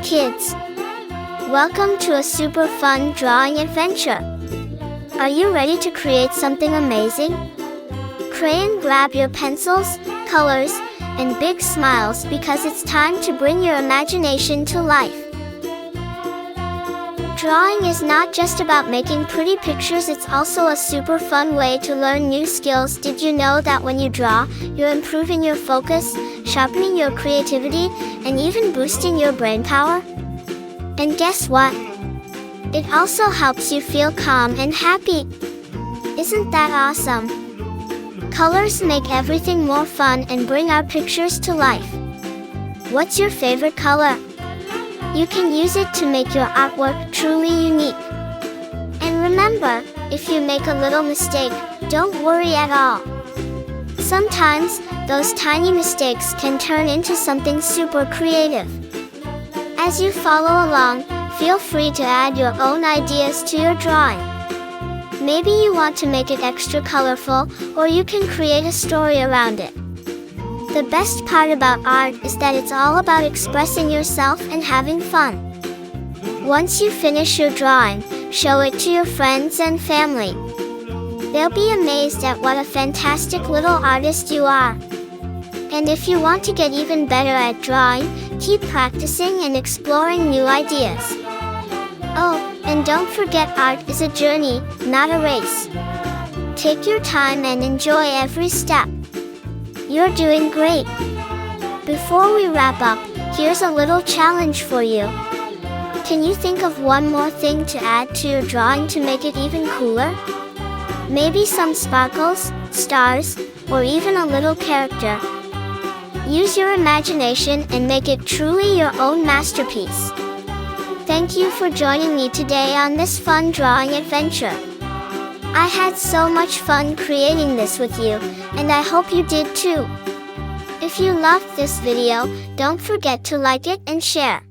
kids! Welcome to a super fun drawing adventure! Are you ready to create something amazing? Crayon, grab your pencils, colors, and big smiles because it's time to bring your imagination to life. Drawing is not just about making pretty pictures, it's also a super fun way to learn new skills. Did you know that when you draw, you're improving your focus, sharpening your creativity, and even boosting your brain power? And guess what? It also helps you feel calm and happy. Isn't that awesome? Colors make everything more fun and bring our pictures to life. What's your favorite color? You can use it to make your artwork truly unique. And remember, if you make a little mistake, don't worry at all. Sometimes, those tiny mistakes can turn into something super creative. As you follow along, feel free to add your own ideas to your drawing. Maybe you want to make it extra colorful, or you can create a story around it. The best part about art is that it's all about expressing yourself and having fun. Once you finish your drawing, show it to your friends and family. They'll be amazed at what a fantastic little artist you are. And if you want to get even better at drawing, keep practicing and exploring new ideas. Oh, and don't forget, art is a journey, not a race. Take your time and enjoy every step. You're doing great! Before we wrap up, here's a little challenge for you. Can you think of one more thing to add to your drawing to make it even cooler? Maybe some sparkles, stars, or even a little character. Use your imagination and make it truly your own masterpiece. Thank you for joining me today on this fun drawing adventure. I had so much fun creating this with you, and I hope you did too. If you loved this video, don't forget to like it and share.